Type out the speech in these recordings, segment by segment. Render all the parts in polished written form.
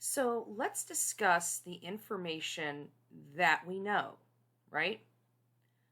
So let's discuss the information that we know, right?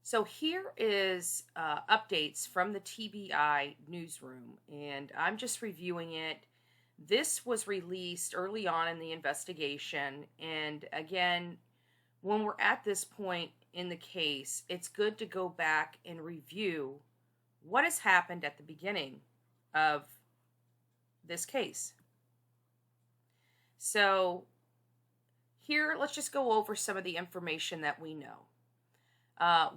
So here is updates from the TBI newsroom, and I'm just reviewing it. This was released early on in the investigation, and again, when we're at this point in the case, it's good to go back and review what has happened at the beginning of this case. So here, let's just go over some of the information that we know.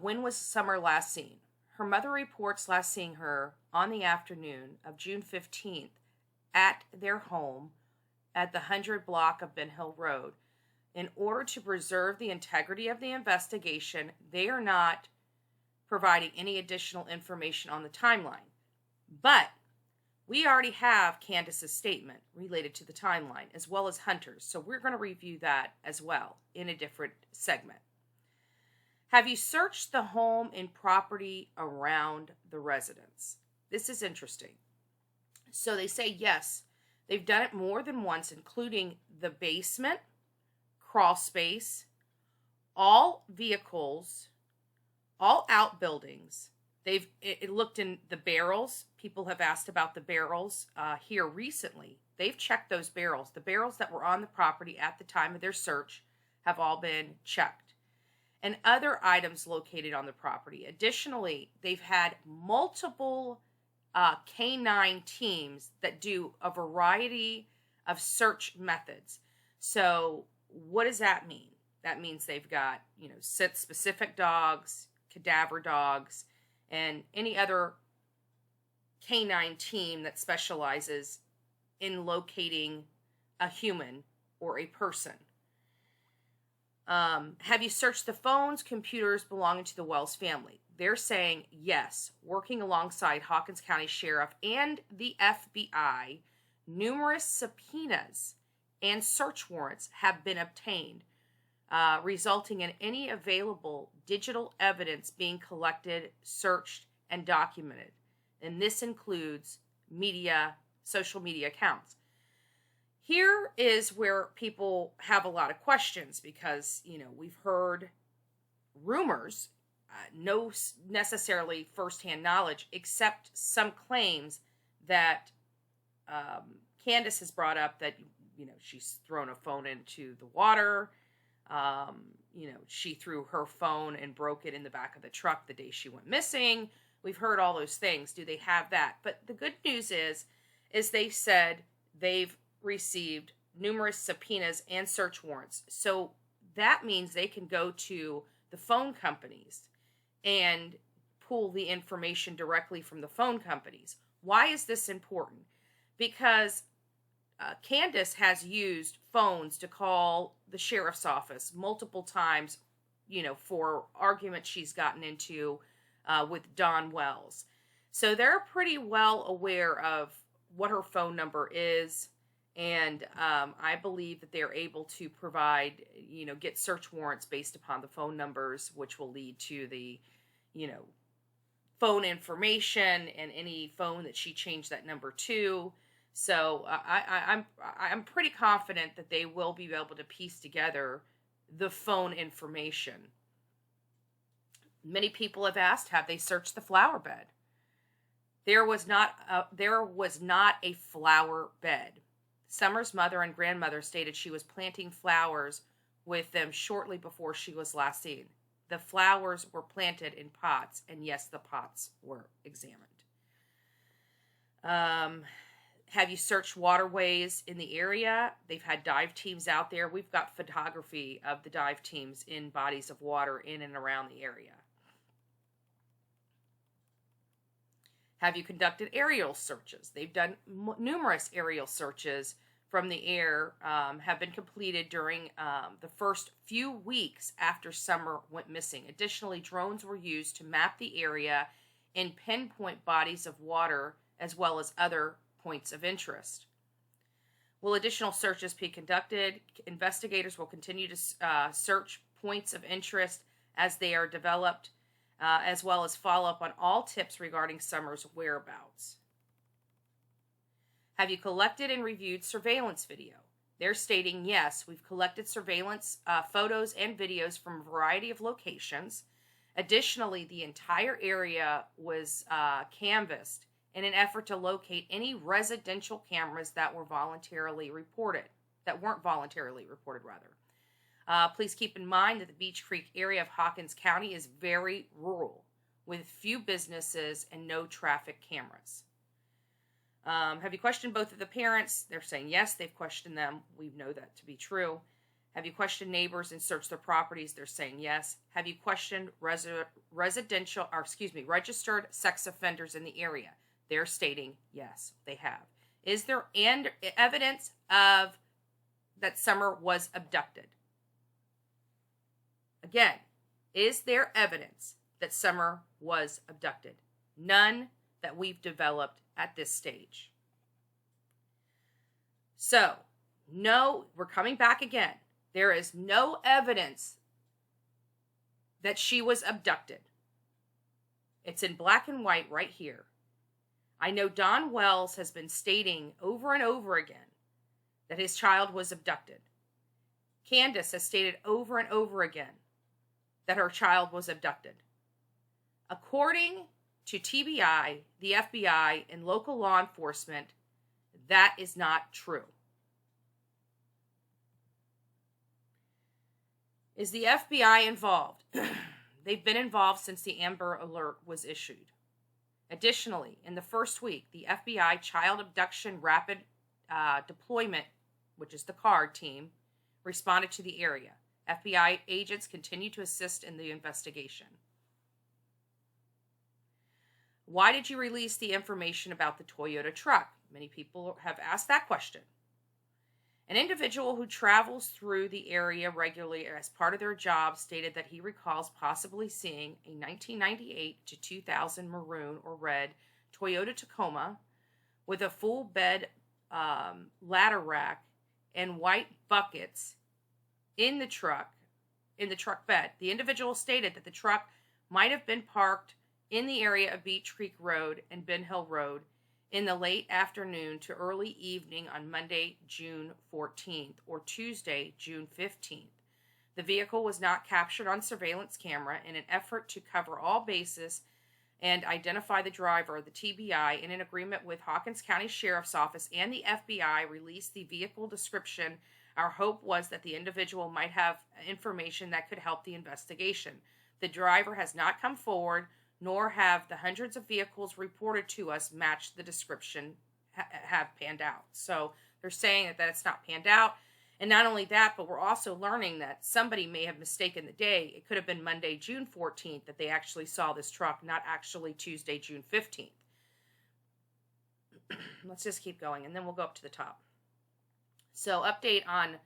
When was Summer last seen? Her mother reports last seeing her on the afternoon of June 15th at their home at the 100 block of Ben Hill Road. In order to preserve the integrity of the investigation, they are not providing any additional information on the timeline. But we already have Candus's statement related to the timeline, as well as Hunter's, so we're going to review that as well in a different segment. Have you searched the home and property around the residence? This is interesting. So they say yes, they've done it more than once, including the basement, crawl space, all vehicles, all outbuildings. They've looked in the barrels. People have asked about the barrels here recently. They've checked those barrels. The barrels that were on the property at the time of their search have all been checked. And other items located on the property. Additionally, they've had multiple canine teams that do a variety of search methods. So what does that mean? That means they've got, scent-specific dogs, cadaver dogs, and any other canine team that specializes in locating a human or a person. Have you searched the phones, computers belonging to the Wells family? They're saying yes, working alongside Hawkins County Sheriff and the FBI, numerous subpoenas and search warrants have been obtained, resulting in any available digital evidence being collected, searched, and documented. And this includes social media accounts. Here is where people have a lot of questions because, we've heard rumors, no necessarily firsthand knowledge, except some claims that Candus has brought up that, she's thrown a phone into the water. She threw her phone and broke it in the back of the truck the day she went missing. We've heard all those things. Do they have that? But the good news is they said they've received numerous subpoenas and search warrants. So that means they can go to the phone companies and pull the information directly from the phone companies. Why is this important? Because Candus has used phones to call the sheriff's office multiple times, for arguments she's gotten into with Don Wells. So they're pretty well aware of what her phone number is. And I believe that they're able to provide, get search warrants based upon the phone numbers, which will lead to the, phone information and any phone that she changed that number to. So I'm pretty confident that they will be able to piece together the phone information. Many people have asked, have they searched the flower bed? There was not a flower bed. Summer's mother and grandmother stated she was planting flowers with them shortly before she was last seen. The flowers were planted in pots, and yes, the pots were examined. Have you searched waterways in the area? They've had dive teams out there. We've got photography of the dive teams in bodies of water in and around the area. Have you conducted aerial searches? They've done numerous aerial searches from the air, have been completed during the first few weeks after Summer went missing. Additionally, drones were used to map the area and pinpoint bodies of water as well as other points of interest. Will additional searches be conducted? Investigators will continue to search points of interest as they are developed, as well as follow up on all tips regarding Summer's whereabouts. Have you collected and reviewed surveillance video? They're stating, yes, we've collected surveillance photos and videos from a variety of locations. Additionally, the entire area was canvassed in an effort to locate any residential cameras that weren't voluntarily reported, rather. Please keep in mind that the Beech Creek area of Hawkins County is very rural, with few businesses and no traffic cameras. Have you questioned both of the parents? They're saying yes, they've questioned them. We know that to be true. Have you questioned neighbors and searched their properties? They're saying yes. Have you questioned registered sex offenders in the area? They're stating yes, they have. Is there evidence of that Summer was abducted? Again, is there evidence that Summer was abducted? None that we've developed at this stage. So, no, we're coming back again. There is no evidence that she was abducted. It's in black and white right here. I know Don Wells has been stating over and over again that his child was abducted. Candus has stated over and over again that her child was abducted. According to TBI, the FBI, and local law enforcement, that is not true. Is the FBI involved? They've been involved since the Amber Alert was issued. Additionally, in the first week, the FBI Child Abduction Rapid Deployment, which is the CARD team, responded to the area. FBI agents continue to assist in the investigation. Why did you release the information about the Toyota truck? Many people have asked that question. An individual who travels through the area regularly as part of their job stated that he recalls possibly seeing a 1998 to 2000 maroon or red Toyota Tacoma with a full bed ladder rack and white buckets in the truck bed. The individual stated that the truck might have been parked in the area of Beech Creek Road and Ben Hill Road in the late afternoon to early evening on Monday, June 14th or Tuesday, June 15th. The vehicle was not captured on surveillance camera. In an effort to cover all bases and identify the driver, the TBI, in an agreement with Hawkins County Sheriff's Office and the FBI, released the vehicle description. Our hope was that the individual might have information that could help the investigation. The driver has not come forward, nor have the hundreds of vehicles reported to us matched the description have panned out. So they're saying that it's not panned out. And not only that, but we're also learning that somebody may have mistaken the day. It could have been Monday, June 14th that they actually saw this truck, not actually Tuesday, June 15th. Let's just keep going, and then we'll go up to the top. So update on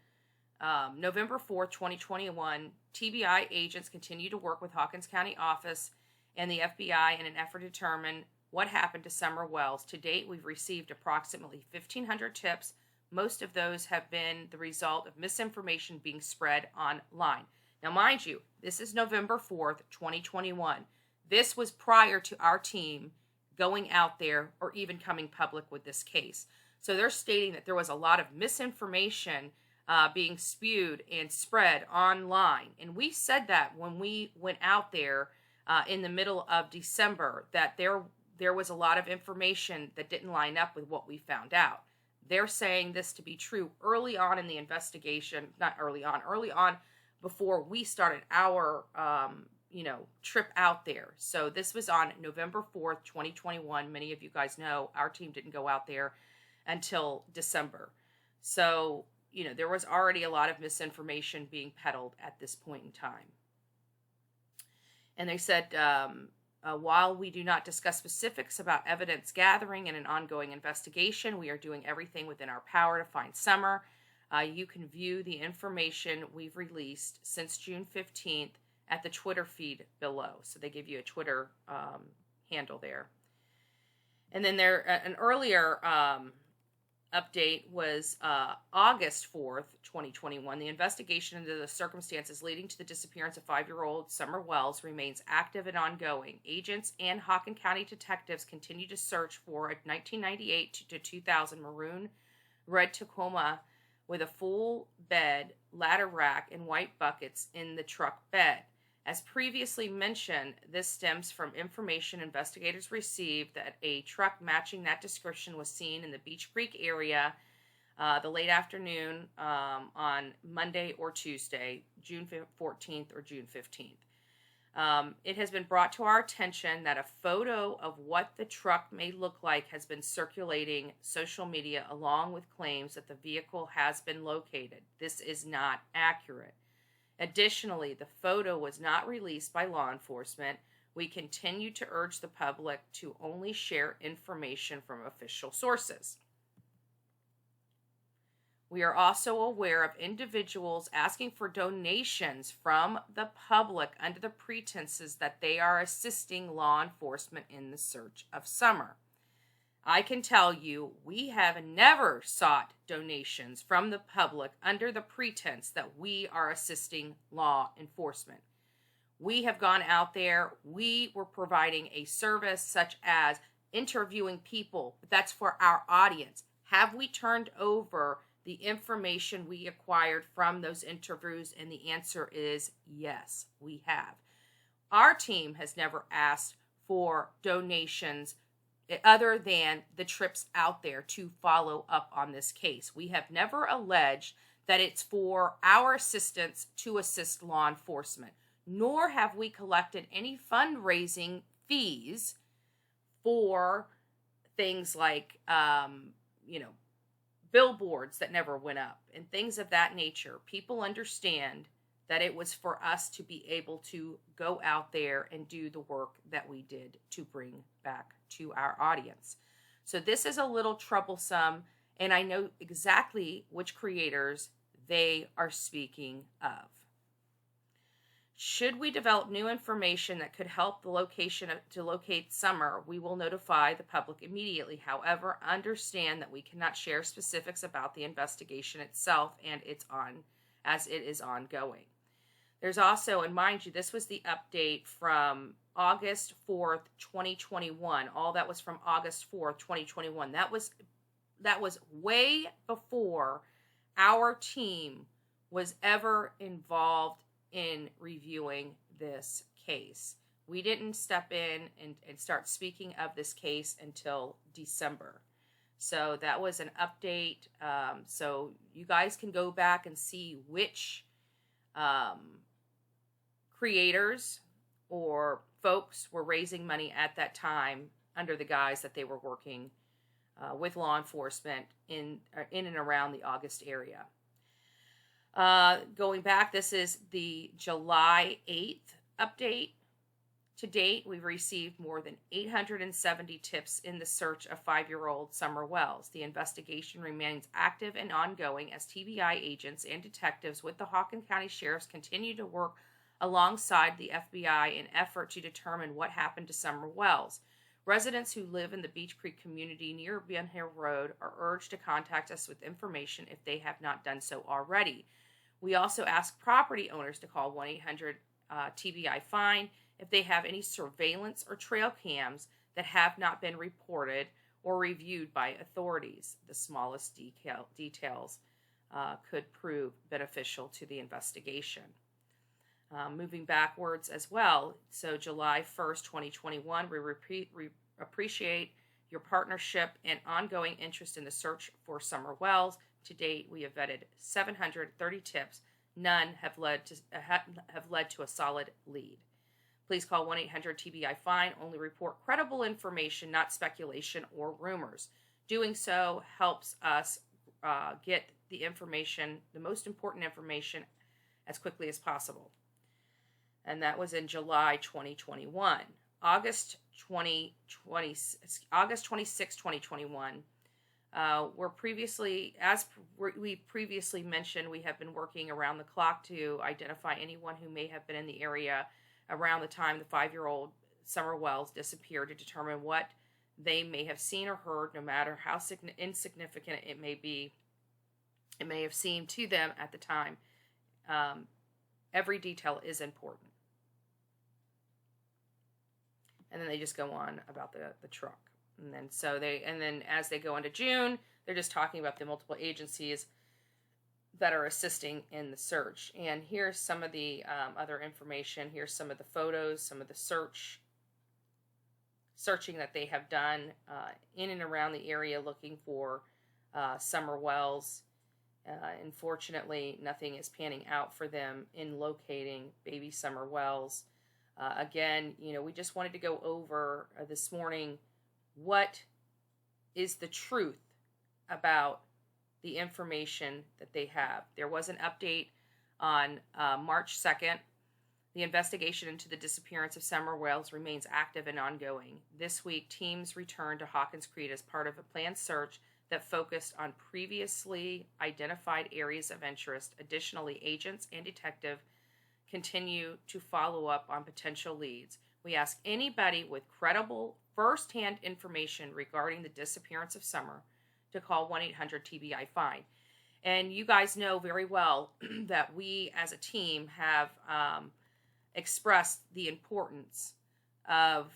November 4th, 2021, TBI agents continue to work with Hawkins County Office and the FBI in an effort to determine what happened to Summer Wells. To date, we've received approximately 1,500 tips. Most of those have been the result of misinformation being spread online. Now, mind you, this is November 4th, 2021. This was prior to our team going out there or even coming public with this case. So they're stating that there was a lot of misinformation being spewed and spread online. And we said that when we went out there in the middle of December, that there was a lot of information that didn't line up with what we found out. They're saying this to be true early on in the investigation, not early on before we started our trip out there. So this was on November 4th, 2021. Many of you guys know our team didn't go out there until December. So, there was already a lot of misinformation being peddled at this point in time. And they said, while we do not discuss specifics about evidence gathering in an ongoing investigation, we are doing everything within our power to find Summer. You can view the information we've released since June 15th at the Twitter feed below. So they give you a Twitter handle there. And then an earlier update was August 4th, 2021. The investigation into the circumstances leading to the disappearance of 5-year-old Summer Wells remains active and ongoing. Agents and Hawkins County detectives continue to search for a 1998 to 2000 maroon red Tacoma with a full bed, ladder rack, and white buckets in the truck bed. As previously mentioned, this stems from information investigators received that a truck matching that description was seen in the Beach Creek area the late afternoon on Monday or Tuesday, June 14th or June 15th. It has been brought to our attention that a photo of what the truck may look like has been circulating social media along with claims that the vehicle has been located. This is not accurate. Additionally, the photo was not released by law enforcement. We continue to urge the public to only share information from official sources. We are also aware of individuals asking for donations from the public under the pretenses that they are assisting law enforcement in the search of Summer. I can tell you, we have never sought donations from the public under the pretense that we are assisting law enforcement. We have gone out there, we were providing a service such as interviewing people, but that's for our audience. Have we turned over the information we acquired from those interviews? And the answer is yes, we have. Our team has never asked for donations other than the trips out there to follow up on this case. We have never alleged that it's for our assistance to assist law enforcement, nor have we collected any fundraising fees for things like, billboards that never went up and things of that nature. People understand that it was for us to be able to go out there and do the work that we did to bring back to our audience. So this is a little troublesome, and I know exactly which creators they are speaking of. Should we develop new information that could help the location to locate Summer, we will notify the public immediately. However, understand that we cannot share specifics about the investigation itself and as it is ongoing. There's also, and mind you, this was the update from August 4th, 2021. All that was from August 4th, 2021. That was way before our team was ever involved in reviewing this case. We didn't step in and start speaking of this case until December. So that was an update. So you guys can go back and see which creators or folks were raising money at that time under the guise that they were working with law enforcement in and around the August area. Going back, this is the July 8th update. To date, we've received more than 870 tips in the search of 5-year-old Summer Wells. The investigation remains active and ongoing as TBI agents and detectives with the Hawkins County Sheriff's continue to work alongside the FBI in effort to determine what happened to Summer Wells. Residents who live in the Beach Creek community near Ben Hill Road are urged to contact us with information if they have not done so already. We also ask property owners to call 1-800-TBI-FIND if they have any surveillance or trail cams that have not been reported or reviewed by authorities. The smallest details could prove beneficial to the investigation. Moving backwards as well, so July 1st, 2021, we appreciate your partnership and ongoing interest in the search for Summer Wells. To date, we have vetted 730 tips. None have led to a solid lead. Please call 1-800-TBI-FIND. Only report credible information, not speculation or rumors. Doing so helps us get the information, the most important information, as quickly as possible. And that was in July 2021. August 26, 2021. We previously mentioned, we have been working around the clock to identify anyone who may have been in the area around the time the 5-year-old Summer Wells disappeared to determine what they may have seen or heard, no matter how insignificant it may be. It may have seemed to them at the time. Every detail is important. And then they just go on about the truck. And then as they go into June, they're just talking about the multiple agencies that are assisting in the search. And here's some of the other information. Here's some of the photos, some of the searching that they have done in and around the area looking for summer wells. Unfortunately, nothing is panning out for them in locating baby summer wells. Again, we just wanted to go over this morning what is the truth about the information that they have. There was an update on March 2nd. The investigation into the disappearance of summer whales remains active and ongoing. This week, teams returned to Hawkins Creek as part of a planned search that focused on previously identified areas of interest. Additionally, agents and detectives continue to follow up on potential leads. We ask anybody with credible first-hand information regarding the disappearance of Summer to call 1-800-TBI-FIND. And you guys know very well that we as a team have expressed the importance of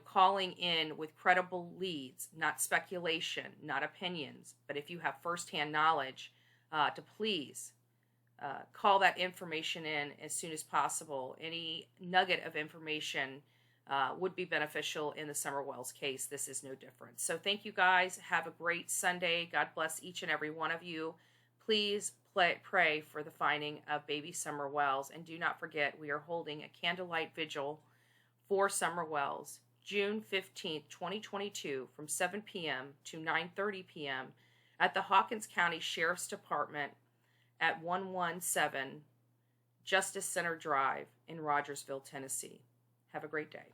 calling in with credible leads, not speculation, not opinions, but if you have firsthand knowledge, to please call that information in as soon as possible. Any nugget of information would be beneficial in the Summer Wells case. This is no different. So thank you guys. Have a great Sunday. God bless each and every one of you. Please pray for the finding of baby Summer Wells. And do not forget, we are holding a candlelight vigil for Summer Wells, June 15th, 2022, from 7 p.m. to 9:30 p.m. at the Hawkins County Sheriff's Department at 117 Justice Center Drive in Rogersville, Tennessee. Have a great day.